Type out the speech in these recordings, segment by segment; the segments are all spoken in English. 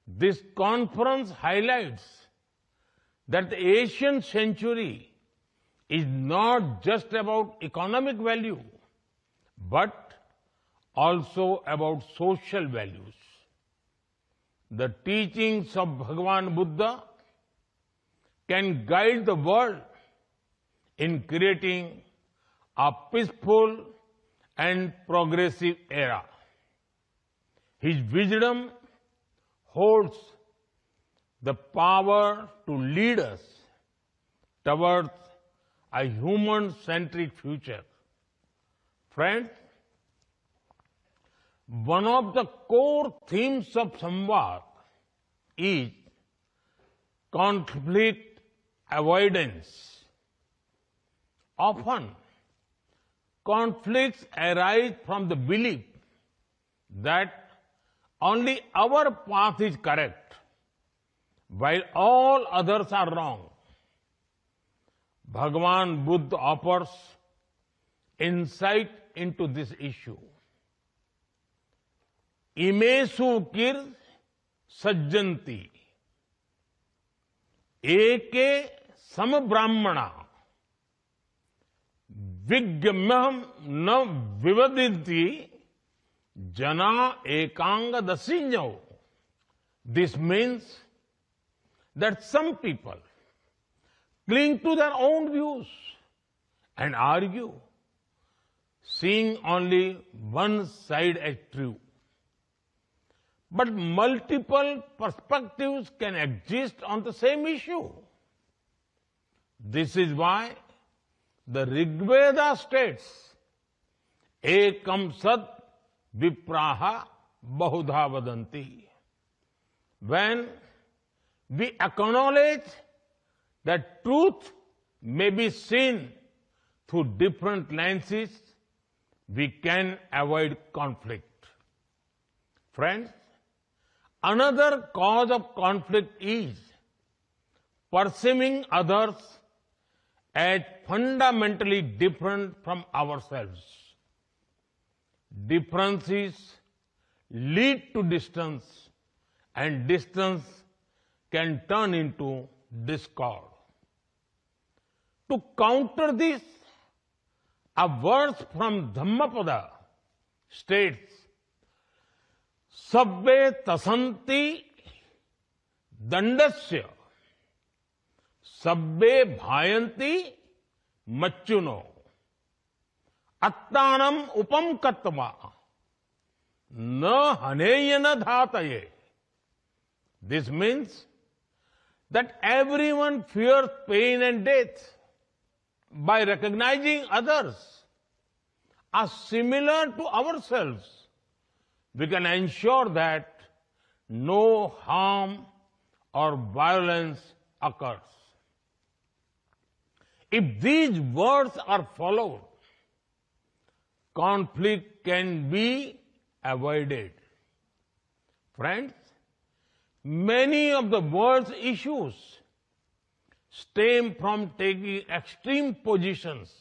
This conference highlights that the Asian century is not just about economic value, but also about social values. The teachings of Bhagavan Buddha can guide the world in creating a peaceful and progressive era. His wisdom holds the power to lead us towards a human-centric future. Friends, one of the core themes of Samvad is conflict avoidance. Often, conflicts arise from the belief that only our path is correct, while all others are wrong. Bhagavan Buddha offers insight into this issue. Imesu kir sajjanti eke sambrahmana vigyamyam na vivadinti jana ekanga dasinyo. This means that some people cling to their own views and argue, seeing only one side as true. But multiple perspectives can exist on the same issue. This is why the Rigveda states, Ekam Sat Vipraha Bahudha Vadanti. When we acknowledge that truth may be seen through different lenses, we can avoid conflict. Friends, another cause of conflict is perceiving others as fundamentally different from ourselves. Differences lead to distance, and distance can turn into discord. To counter this, a verse from Dhammapada states, Sabbe tasanti dandasya, sabbe bhayanti macchuno, attanam upam kattva, na haneyana dhataye. This means that everyone fears pain and death. By recognizing others as similar to ourselves, we can ensure that no harm or violence occurs. If these words are followed, conflict can be avoided. Friends, many of the world's issues stem from taking extreme positions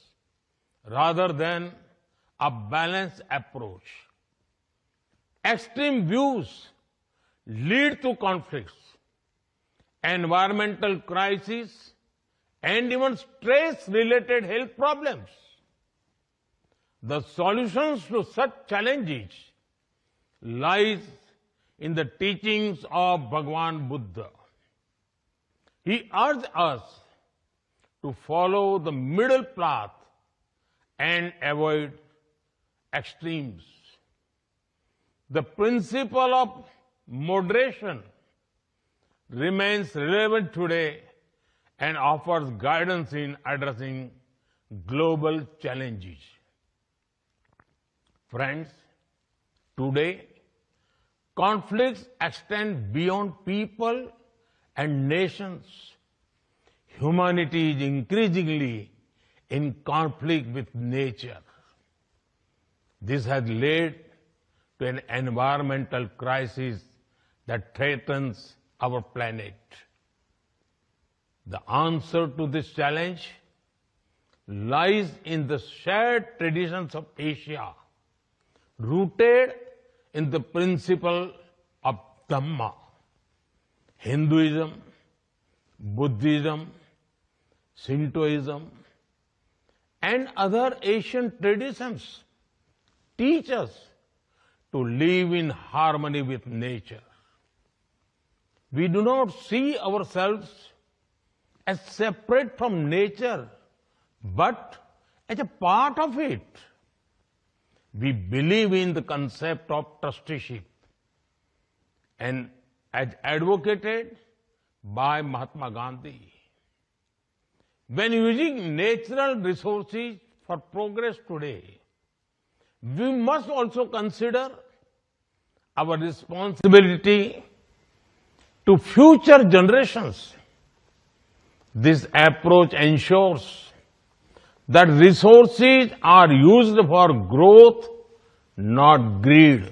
rather than a balanced approach. Extreme views lead to conflicts, environmental crises, and even stress-related health problems. The solutions to such challenges lies in the teachings of Bhagavan Buddha. He urged us to follow the middle path and avoid extremes. The principle of moderation remains relevant today and offers guidance in addressing global challenges. Friends, today, conflicts extend beyond people and nations. Humanity is increasingly in conflict with nature. This has led to an environmental crisis that threatens our planet. The answer to this challenge lies in the shared traditions of Asia, rooted in the principle of Dhamma. Hinduism, Buddhism, Shintoism, and other Asian traditions teach us to live in harmony with nature. We do not see ourselves as separate from nature, but as a part of it. We believe in the concept of trusteeship, and as advocated by Mahatma Gandhi. When using natural resources for progress today, we must also consider our responsibility to future generations. This approach ensures that resources are used for growth, not greed.